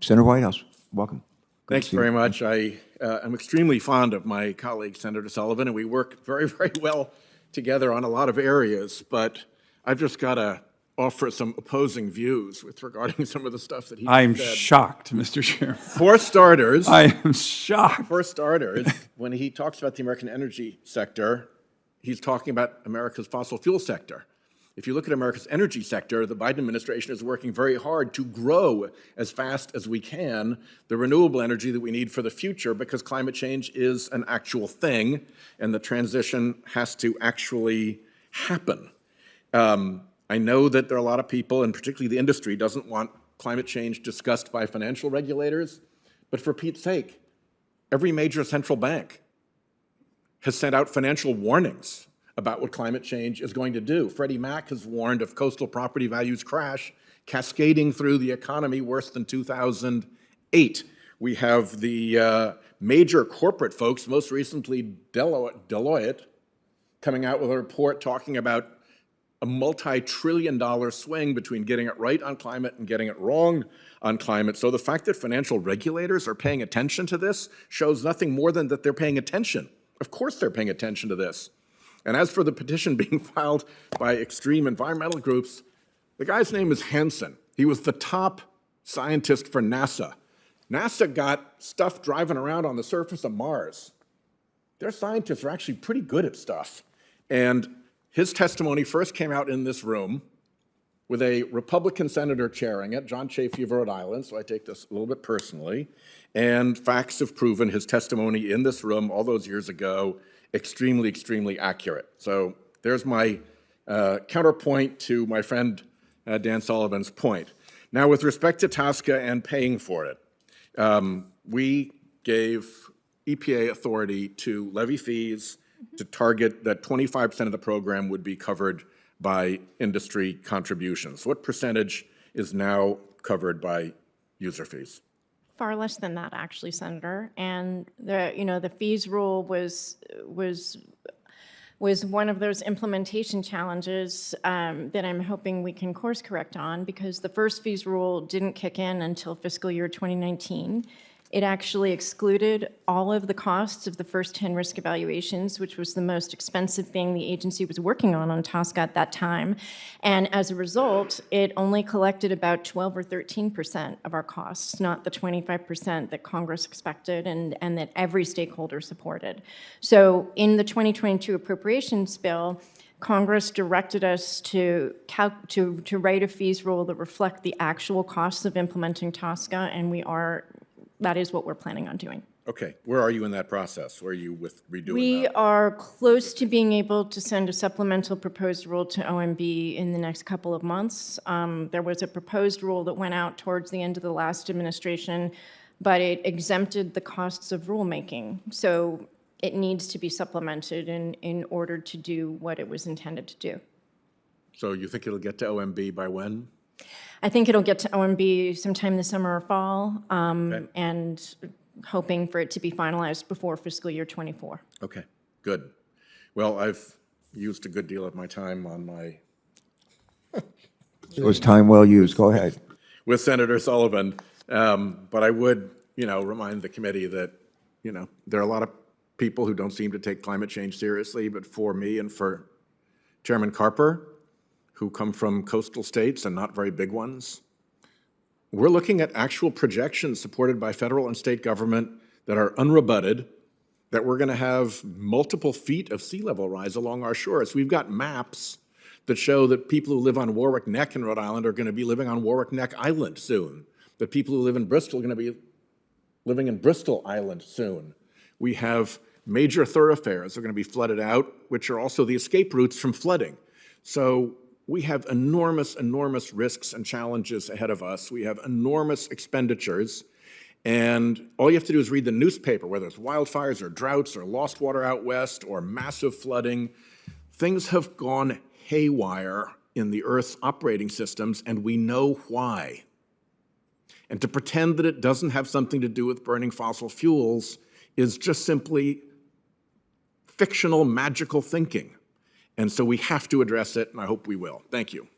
Senator Whitehouse, welcome. Good Thanks to see you. very much. I am extremely fond of my colleague, Senator Sullivan, and we work very, very well together on a lot of areas, but I've just got to offer some opposing views with regarding some of the stuff that he I'm said. shocked, Mr. Chairman. For starters, I am shocked. when he talks about the American energy sector, he's talking about America's fossil fuel sector. If you look at America's energy sector, the Biden administration is working very hard to grow as fast as we can the renewable energy that we need for the future, because climate change is an actual thing and the transition has to actually happen. I know that there are a lot of people, and particularly the industry, doesn't want climate change discussed by financial regulators, but for Pete's sake, every major central bank has sent out financial warnings about what climate change is going to do. Freddie Mac has warned of coastal property values crash cascading through the economy worse than 2008. We have the major corporate folks, most recently Deloitte, coming out with a report talking about a multi-trillion-dollar swing between getting it right on climate and getting it wrong on climate. So the fact that financial regulators are paying attention to this shows nothing more than that they're paying attention. Of course they're paying attention to this. And as for the petition being filed by extreme environmental groups, the guy's name is Hansen. He was the top scientist for NASA. NASA got stuff driving around on the surface of Mars. Their scientists are actually pretty good at stuff. And his testimony first came out in this room with a Republican senator chairing it, John Chafee of Rhode Island, so I take this a little bit personally. And facts have proven his testimony in this room all those years ago extremely, extremely accurate. So there's my counterpoint to my friend Dan Sullivan's point. Now, with respect to TSCA and paying for it, we gave EPA authority to levy fees to target that 25% of the program would be covered by industry contributions. What percentage is now covered by user fees? Far less than that, actually, Senator. And the fees rule was one of those implementation challenges that I'm hoping we can course correct on, because the first fees rule didn't kick in until fiscal year 2019. It actually excluded all of the costs of the first 10 risk evaluations, which was the most expensive thing the agency was working on TSCA at that time. And as a result, it only collected about 12 or 13% of our costs, not the 25% that Congress expected and that every stakeholder supported. So in the 2022 appropriations bill, Congress directed us to write a fees rule that reflect the actual costs of implementing TSCA, and that is what we're planning on doing. Okay, where are you in that process? Where are you with redoing that? We are close to being able to send a supplemental proposed rule to OMB in the next couple of months. There was a proposed rule that went out towards the end of the last administration, but it exempted the costs of rulemaking. So it needs to be supplemented in order to do what it was intended to do. So you think it'll get to OMB by when? I think it'll get to OMB sometime this summer or fall, Okay. and hoping for it to be finalized before fiscal year 24. Okay, good. Well, I've used a good deal of my time on my It was time well used. Go ahead. with Senator Sullivan, but I would, remind the committee that, there are a lot of people who don't seem to take climate change seriously, but for me and for Chairman Carper, who come from coastal states and not very big ones, we're looking at actual projections supported by federal and state government that are unrebutted, that we're going to have multiple feet of sea level rise along our shores. We've got maps that show that people who live on Warwick Neck in Rhode Island are going to be living on Warwick Neck Island soon, that people who live in Bristol are going to be living in Bristol Island soon. We have major thoroughfares that are going to be flooded out, which are also the escape routes from flooding. So we have enormous, enormous risks and challenges ahead of us. We have enormous expenditures. And all you have to do is read the newspaper, whether it's wildfires or droughts or lost water out west or massive flooding. Things have gone haywire in the Earth's operating systems, and we know why. And to pretend that it doesn't have something to do with burning fossil fuels is just simply fictional, magical thinking. And so we have to address it, and I hope we will. Thank you.